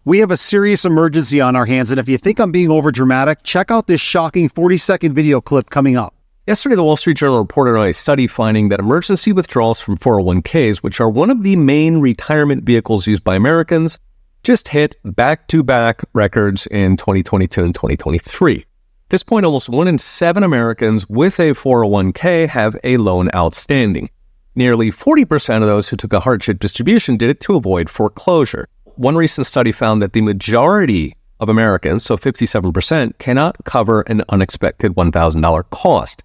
We have a serious emergency on our hands, and if you think I'm being overdramatic, check out this shocking 40-second video clip coming up. Yesterday, the Wall Street Journal reported on a study finding that emergency withdrawals from 401ks, which are one of the main retirement vehicles used by Americans, just hit back-to-back records in 2022 and 2023. At this point, almost 1 in 7 Americans with a 401k have a loan outstanding. Nearly 40% of those who took a hardship distribution did it to avoid foreclosure. One recent study found that the majority of Americans, so 57%, cannot cover an unexpected $1,000 cost,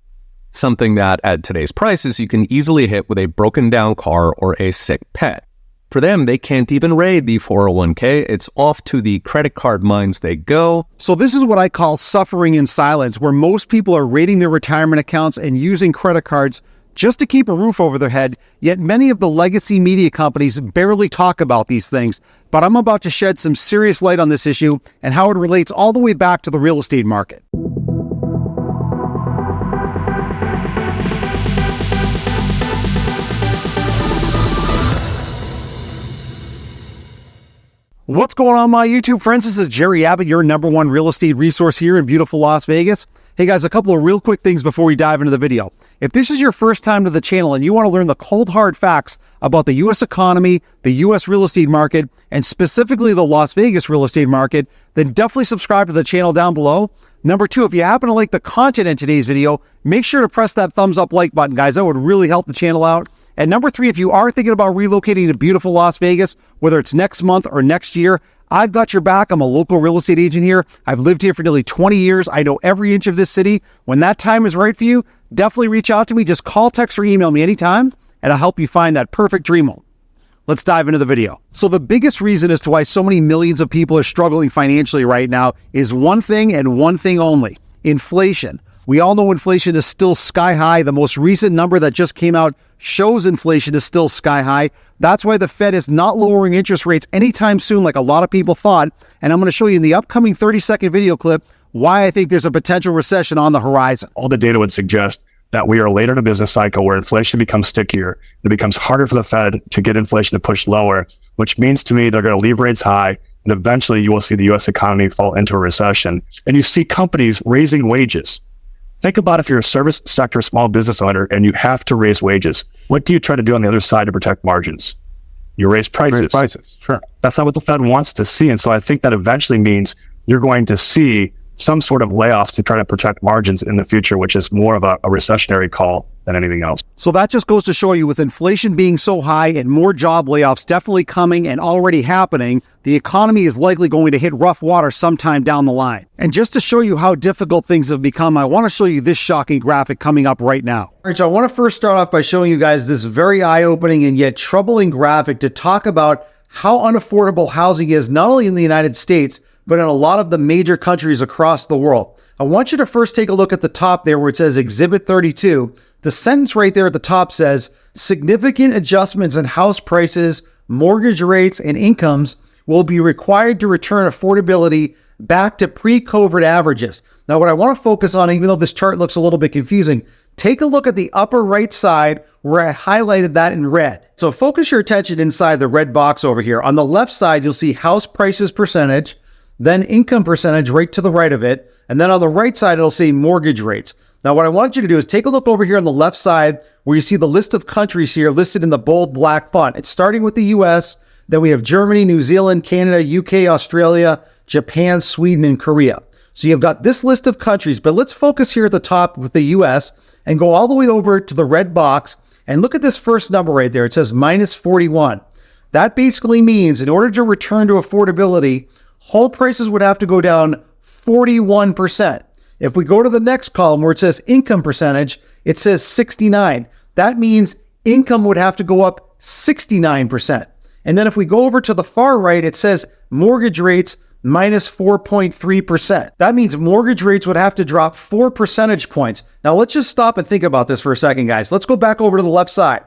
something that at today's prices you can easily hit with a broken down car or a sick pet. For them, they can't even raid the 401k. It's off to the credit card mines they go. So this is what I call suffering in silence, where most people are raiding their retirement accounts and using credit cards just to keep a roof over their head, yet many of the legacy media companies barely talk about these things. But I'm about to shed some serious light on this issue and how it relates all the way back to the real estate market. What's going on, my YouTube friends? This is Jerry Abbott, your #1 real estate resource here in beautiful Las Vegas. Hey guys, a couple of real quick things before we dive into the video. If this is your first time to the channel and you want to learn the cold hard facts about the U.S. economy, the U.S. real estate market, and specifically the Las Vegas real estate market, then definitely subscribe to the channel down below. Number 2, if you happen to like the content in today's video, make sure to press that thumbs up like button, guys. That would really help the channel out. And number 3, if you are thinking about relocating to beautiful Las Vegas, whether it's next month or next year, I've got your back. I'm a local real estate agent here. I've lived here for nearly 20 years. I know every inch of this city. When that time is right for you, definitely reach out to me. Just call, text, or email me anytime, and I'll help you find that perfect dream home. Let's dive into the video. So the biggest reason as to why so many millions of people are struggling financially right now is one thing and one thing only: inflation. We all know inflation is still sky high. The most recent number that just came out shows inflation is still sky high. That's why the Fed is not lowering interest rates anytime soon like a lot of people thought. And I'm going to show you in the upcoming 30-second video clip why I think there's a potential recession on the horizon. All the data would suggest that we are later in a business cycle where inflation becomes stickier. It becomes harder for the Fed to get inflation to push lower, which means to me they're going to leave rates high, and eventually you will see the U.S. economy fall into a recession. And you see companies raising wages. Think about if you're a service sector small business owner and you have to raise wages. What do you try to do on the other side to protect margins? You raise prices. Raise prices, sure. That's not what the Fed wants to see. And so I think that eventually means you're going to see some sort of layoffs to try to protect margins in the future, which is more of a recessionary call than anything else. So that just goes to show you, with inflation being so high and more job layoffs definitely coming and already happening, the economy is likely going to hit rough water sometime down the line. And just to show you how difficult things have become, I want to show you this shocking graphic coming up right now. All right, so I want to first start off by showing you guys this very eye-opening and yet troubling graphic to talk about how unaffordable housing is, not only in the United States, but in a lot of the major countries across the world. I want you to first take a look at the top there where it says Exhibit 32. The sentence right there at the top says, significant adjustments in house prices, mortgage rates, and incomes will be required to return affordability back to pre-COVID averages. Now, what I want to focus on, even though this chart looks a little bit confusing, take a look at the upper right side where I highlighted that in red. So focus your attention inside the red box over here. On the left side, you'll see house prices percentage, then income percentage right to the right of it. And then on the right side, it'll say mortgage rates. Now, what I want you to do is take a look over here on the left side where you see the list of countries here listed in the bold black font. It's starting with the US, then we have Germany, New Zealand, Canada, UK, Australia, Japan, Sweden, and Korea. So you've got this list of countries, but let's focus here at the top with the US and go all the way over to the red box and look at this first number right there. It says minus 41. That basically means in order to return to affordability, home prices would have to go down 41%. If we go to the next column where it says income percentage, it says 69. That means income would have to go up 69%. And then if we go over to the far right, it says mortgage rates minus 4.3%. That means mortgage rates would have to drop 4 percentage points. Now let's just stop and think about this for a second, guys. Let's go back over to the left side.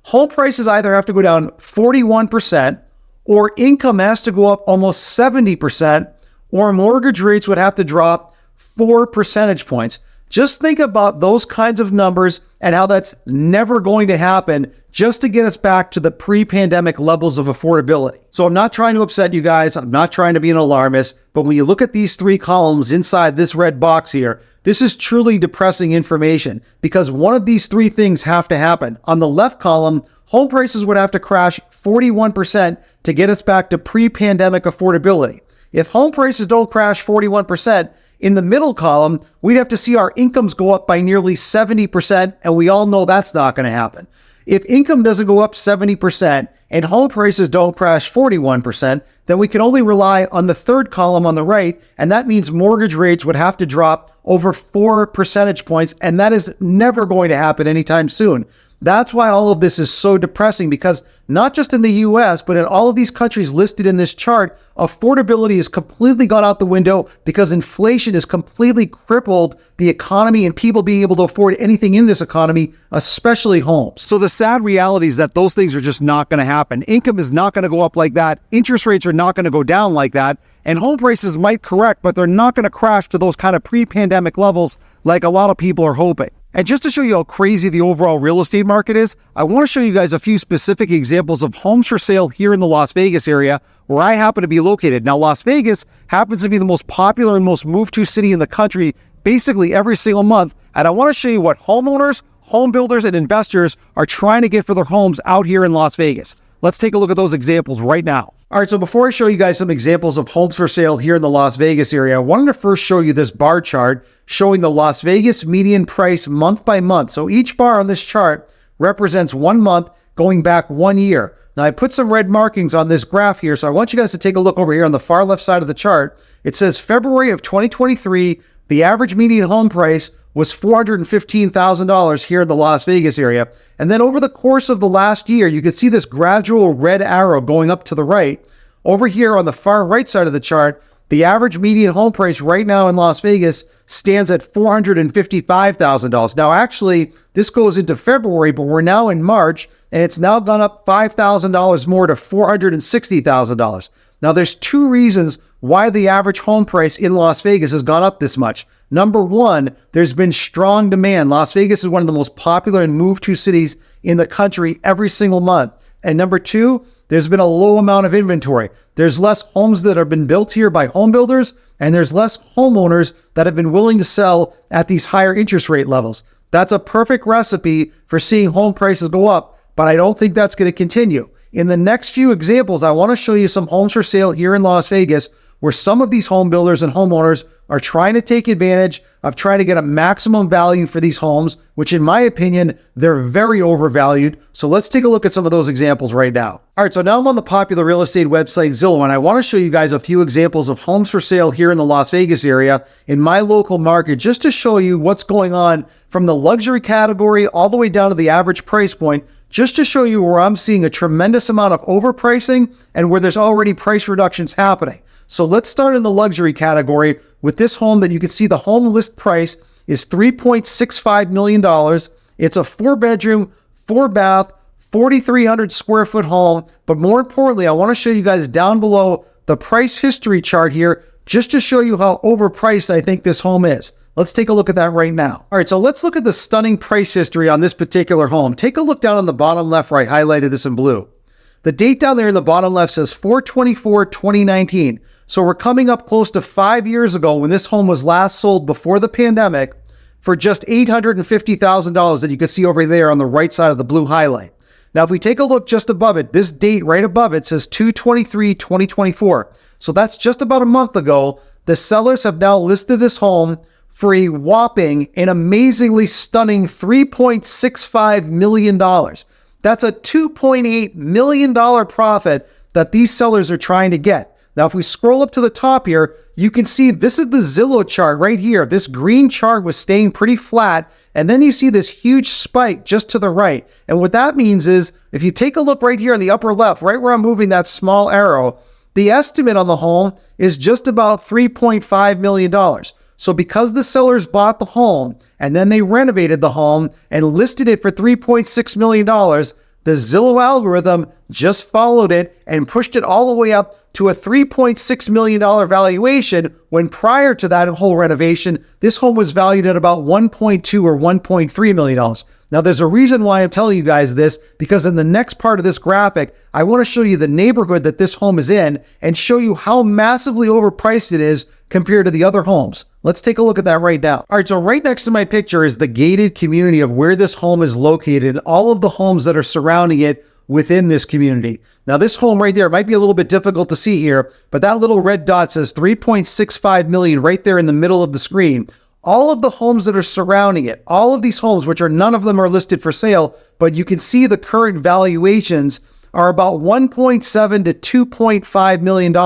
Home prices either have to go down 41%, or income has to go up almost 70%, or mortgage rates would have to drop 4 percentage points. Just think about those kinds of numbers and how that's never going to happen just to get us back to the pre-pandemic levels of affordability. So I'm not trying to upset you guys. I'm not trying to be an alarmist, but when you look at these three columns inside this red box here, this is truly depressing information because one of these three things have to happen. On the left column, home prices would have to crash 41% to get us back to pre-pandemic affordability. If home prices don't crash 41%, in the middle column, we'd have to see our incomes go up by nearly 70%, and we all know that's not going to happen. If income doesn't go up 70% and home prices don't crash 41%, then we can only rely on the third column on the right, and that means mortgage rates would have to drop over 4 percentage points, and that is never going to happen anytime soon. That's why all of this is so depressing, because not just in the US, but in all of these countries listed in this chart, affordability has completely gone out the window because inflation has completely crippled the economy and people being able to afford anything in this economy, especially homes. So the sad reality is that those things are just not going to happen. Income is not going to go up like that. Interest rates are not going to go down like that. And home prices might correct, but they're not going to crash to those kind of pre-pandemic levels like a lot of people are hoping. And just to show you how crazy the overall real estate market is, I want to show you guys a few specific examples of homes for sale here in the Las Vegas area where I happen to be located. Now, Las Vegas happens to be the most popular and most moved to city in the country basically every single month. And I want to show you what homeowners, home builders, and investors are trying to get for their homes out here in Las Vegas. Let's take a look at those examples right now. All right, so before I show you guys some examples of homes for sale here in the Las Vegas area, I wanted to first show you this bar chart showing the Las Vegas median price month by month. So each bar on this chart represents 1 month going back 1 year. Now I put some red markings on this graph here, so I want you guys to take a look over here on the far left side of the chart. It says February of 2023, the average median home price was $415,000 here in the Las Vegas area. And then over the course of the last year, you can see this gradual red arrow going up to the right. Over here on the far right side of the chart, the average median home price right now in Las Vegas stands at $455,000. Now, actually, this goes into February, but we're now in March, and it's now gone up $5,000 more to $460,000. Now, there's two reasons why the average home price in Las Vegas has gone up this much. Number one, there's been strong demand. Las Vegas is one of the most popular and moved to cities in the country every single month. And number two, there's been a low amount of inventory. There's less homes that have been built here by home builders, and there's less homeowners that have been willing to sell at these higher interest rate levels. That's a perfect recipe for seeing home prices go up, but I don't think that's going to continue. In the next few examples, I want to show you some homes for sale here in Las Vegas where some of these home builders and homeowners are trying to take advantage of trying to get a maximum value for these homes, which in my opinion, they're very overvalued. So let's take a look at some of those examples right now. All right, so now I'm on the popular real estate website Zillow, and I want to show you guys a few examples of homes for sale here in the Las Vegas area in my local market, just to show you what's going on from the luxury category all the way down to the average price point, just to show you where I'm seeing a tremendous amount of overpricing and where there's already price reductions happening. So let's start in the luxury category with this home that you can see the home list price is $3.65 million. It's a 4-bedroom, 4-bath, 4,300 square foot home. But more importantly, I want to show you guys down below the price history chart here, just to show you how overpriced I think this home is. Let's take a look at that right now. All right, so let's look at the stunning price history on this particular home. Take a look down on the bottom left where I highlighted this in blue. The date down there in the bottom left says 4/24/2019. So we're coming up close to 5 years ago when this home was last sold before the pandemic for just $850,000 that you can see over there on the right side of the blue highlight. Now, if we take a look just above it, this date right above it says 2/23/2024. So that's just about a month ago. The sellers have now listed this home for a whopping and amazingly stunning $3.65 million. That's a $2.8 million profit that these sellers are trying to get. Now, if we scroll up to the top here, you can see this is the Zillow chart right here. This green chart was staying pretty flat, and then you see this huge spike just to the right. And what that means is, if you take a look right here in the upper left, right where I'm moving that small arrow, the estimate on the home is just about $3.5 million. So because the sellers bought the home, and then they renovated the home and listed it for $3.6 million, the Zillow algorithm just followed it and pushed it all the way up to a $3.6 million valuation, when prior to that whole renovation, this home was valued at about $1.2 or $1.3 million. Now, there's a reason why I'm telling you guys this, because in the next part of this graphic, I want to show you the neighborhood that this home is in and show you how massively overpriced it is compared to the other homes. Let's take a look at that right now. All right, so right next to my picture is the gated community of where this home is located, all of the homes that are surrounding it within this community. Now, this home right there might be a little bit difficult to see here, but that little red dot says $3.65 million right there in the middle of the screen. All of the homes that are surrounding it, all of these homes, which are none of them are listed for sale, but you can see the current valuations are about $1.7 to $2.5 million.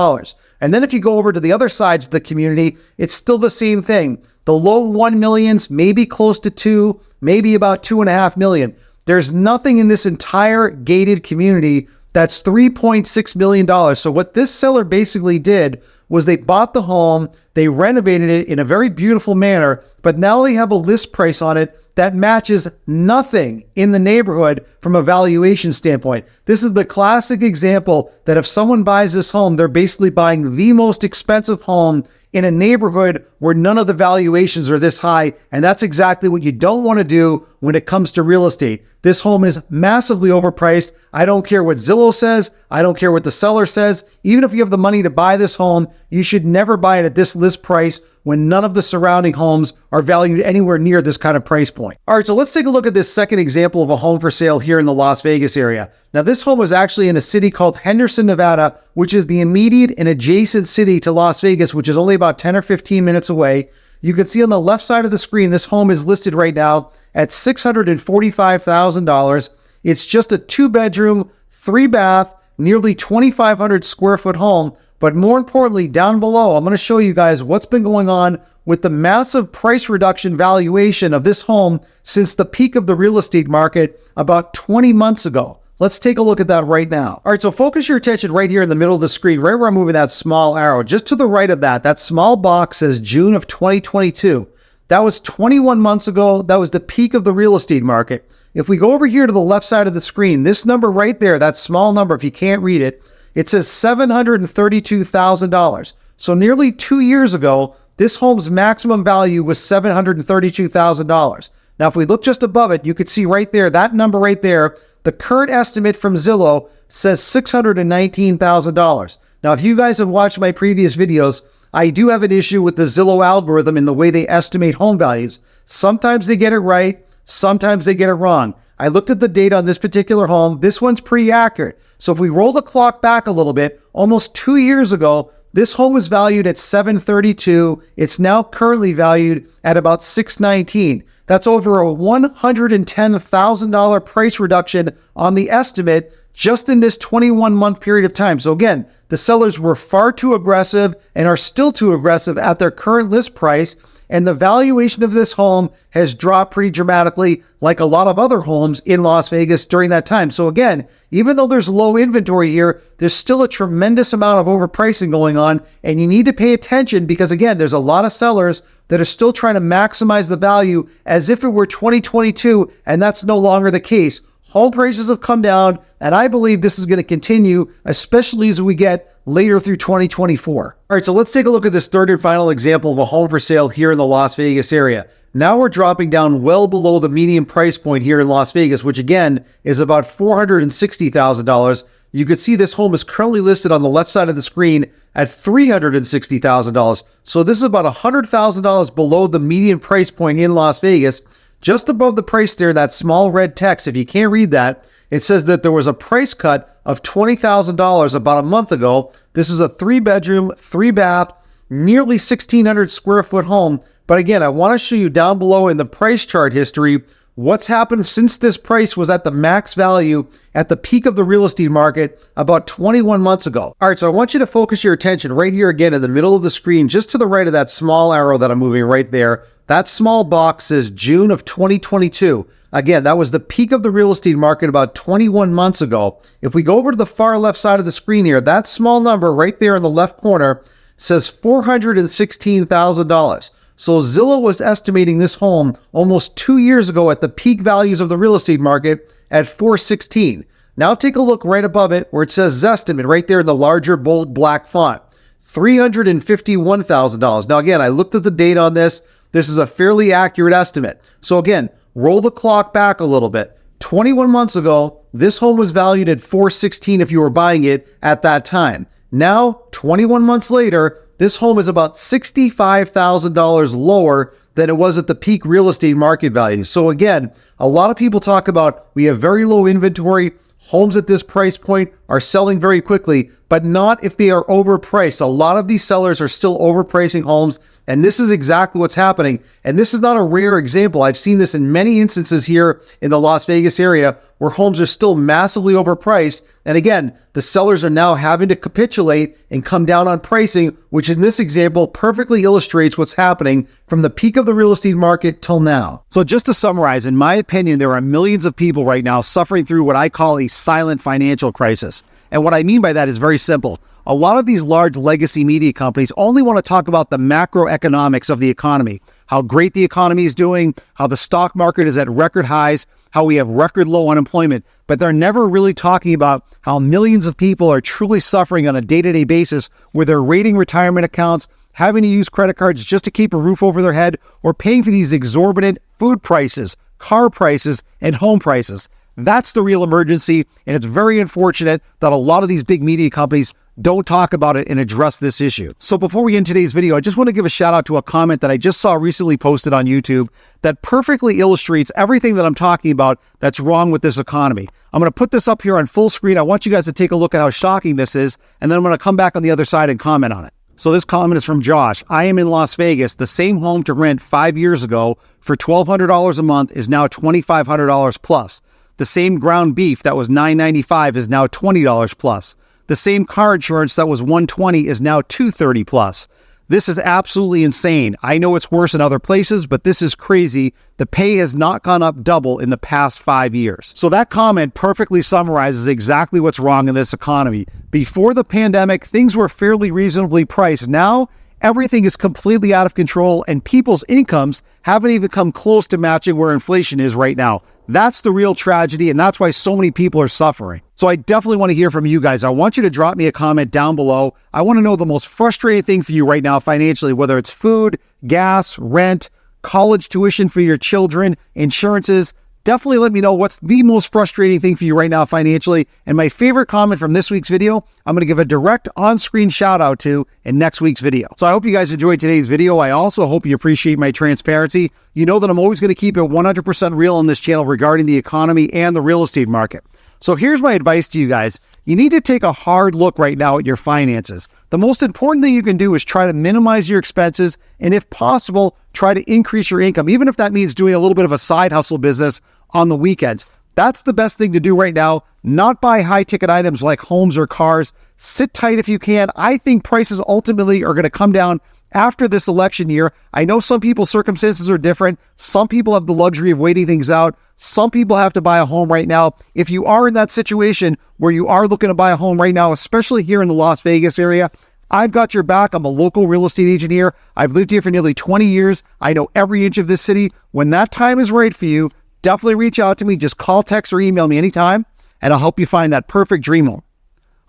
And then if you go over to the other sides of the community, it's still the same thing. The low 1 millions, maybe close to 2, maybe about 2.5 million. There's nothing in this entire gated community that's $3.6 million. So what this seller basically did was they bought the home, they renovated it in a very beautiful manner, but now they have a list price on it that matches nothing in the neighborhood from a valuation standpoint. This is the classic example that if someone buys this home, they're basically buying the most expensive home in a neighborhood where none of the valuations are this high. And that's exactly what you don't want to do when it comes to real estate. This home is massively overpriced. I don't care what Zillow says. I don't care what the seller says. Even if you have the money to buy this home, you should never buy it at this list price when none of the surrounding homes are valued anywhere near this kind of price point. All right, so let's take a look at this second example of a home for sale here in the Las Vegas area. Now, this home was actually in a city called Henderson, Nevada, which is the immediate and adjacent city to Las Vegas, which is only about 10 or 15 minutes away. You can see on the left side of the screen, this home is listed right now at $645,000. It's just a 2-bedroom, 3-bath, nearly 2,500 square foot home. But more importantly, down below, I'm going to show you guys what's been going on with the massive price reduction valuation of this home since the peak of the real estate market about 20 months ago. Let's take a look at that right now. All right, so focus your attention right here in the middle of the screen, right where I'm moving that small arrow. Just to the right of that, that small box says June of 2022. That was 21 months ago. That was the peak of the real estate market. If we go over here to the left side of the screen, this number right there, that small number, if you can't read it, it says $732,000. So nearly 2 years ago, this home's maximum value was $732,000. Now, if we look just above it, you could see right there, that number right there, the current estimate from Zillow says $619,000. Now, if you guys have watched my previous videos, I do have an issue with the Zillow algorithm in the way they estimate home values. Sometimes they get it right, sometimes they get it wrong. I looked at the data on this particular home. This one's pretty accurate. So if we roll the clock back a little bit, almost 2 years ago, this home was valued at $732,000. It's now currently valued at about $619,000. That's over a $110,000 price reduction on the estimate just in this 21-month period of time. So again, the sellers were far too aggressive and are still too aggressive at their current list price. And the valuation of this home has dropped pretty dramatically, like a lot of other homes in Las Vegas during that time. So again, even though there's low inventory here, there's still a tremendous amount of overpricing going on, and you need to pay attention because again, there's a lot of sellers that are still trying to maximize the value as if it were 2022, and that's no longer the case. Home prices have come down, and I believe this is going to continue, especially as we get later through 2024. All right, so let's take a look at this third and final example of a home for sale here in the Las Vegas area. Now we're dropping down well below the median price point here in Las Vegas, which again is about $460,000. You can see this home is currently listed on the left side of the screen at $360,000. So this is about $100,000 below the median price point in Las Vegas. Just above the price there, that small red text, if you can't read that, it says that there was a price cut of $20,000 about a month ago. This is a 3-bedroom, 3-bath, nearly 1,600 square foot home. But again, I want to show you down below in the price chart history what's happened since this price was at the max value at the peak of the real estate market about 21 months ago. All right, so I want you to focus your attention right here again in the middle of the screen, just to the right of that small arrow that I'm moving right there. That small box says June of 2022. Again, that was the peak of the real estate market about 21 months ago. If we go over to the far left side of the screen here, that small number right there in the left corner says $416,000. So Zillow was estimating this home almost 2 years ago at the peak values of the real estate market at $416,000. Now take a look right above it where it says Zestimate right there in the larger bold black font. $351,000. Now again, I looked at the data on this. This is a fairly accurate estimate. So again, roll the clock back a little bit. 21 months ago, this home was valued at $416,000 if you were buying it at that time. Now, 21 months later, this home is about $65,000 lower than it was at the peak real estate market value. So again, a lot of people talk about we have very low inventory. Homes at this price point are selling very quickly, but not if they are overpriced. A lot of these sellers are still overpricing homes, and this is exactly what's happening. And this is not a rare example. I've seen this in many instances here in the Las Vegas area where homes are still massively overpriced. And again, the sellers are now having to capitulate and come down on pricing, which in this example perfectly illustrates what's happening from the peak of the real estate market till now. So just to summarize, in my opinion, there are millions of people right now suffering through what I call a silent financial crisis. And what I mean by that is very simple. A lot of these large legacy media companies only want to talk about the macroeconomics of the economy, how great the economy is doing, how the stock market is at record highs, how we have record low unemployment, but they're never really talking about how millions of people are truly suffering on a day-to-day basis where they're raiding retirement accounts, having to use credit cards just to keep a roof over their head, or paying for these exorbitant food prices, car prices, and home prices. That's the real emergency, and it's very unfortunate that a lot of these big media companies don't talk about it and address this issue. So before we end today's video, I just want to give a shout out to a comment that I just saw recently posted on YouTube that perfectly illustrates everything that I'm talking about that's wrong with this economy. I'm going to put this up here on full screen. I want you guys to take a look at how shocking this is, and then I'm going to come back on the other side and comment on it. So this comment is from Josh. I am in Las Vegas. The same home to rent 5 years ago for $1,200 a month is now $2,500 plus. The same ground beef that was $9.95 is now $20 plus. The same car insurance that was $120 is now $230 plus. This is absolutely insane. I know it's worse in other places, but this is crazy. The pay has not gone up double in the past 5 years. So that comment perfectly summarizes exactly what's wrong in this economy. Before the pandemic, things were fairly reasonably priced. Now, everything is completely out of control, and people's incomes haven't even come close to matching where inflation is right now. That's the real tragedy, and that's why so many people are suffering. So I definitely want to hear from you guys. I want you to drop me a comment down below. I want to know the most frustrating thing for you right now financially, whether it's food, gas, rent, college tuition for your children, insurances. Definitely let me know what's the most frustrating thing for you right now financially. And my favorite comment from this week's video, I'm going to give a direct on-screen shout out to in next week's video. So I hope you guys enjoyed today's video. I also hope you appreciate my transparency. You know that I'm always going to keep it 100% real on this channel regarding the economy and the real estate market. So here's my advice to you guys. You need to take a hard look right now at your finances. The most important thing you can do is try to minimize your expenses, and if possible, try to increase your income, even if that means doing a little bit of a side hustle business on the weekends. That's the best thing to do right now. Not buy high ticket items like homes or cars. Sit tight if you can. I think prices ultimately are going to come down after this election year. I know some people's circumstances are different. Some people have the luxury of waiting things out. Some people have to buy a home right now. If you are in that situation where you are looking to buy a home right now, especially here in the Las Vegas area, I've got your back. I'm a local real estate agent here. I've lived here for nearly 20 years. I know every inch of this city. When that time is right for you, definitely reach out to me. Just call, text, or email me anytime, and I'll help you find that perfect dream home.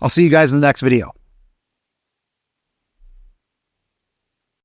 I'll see you guys in the next video.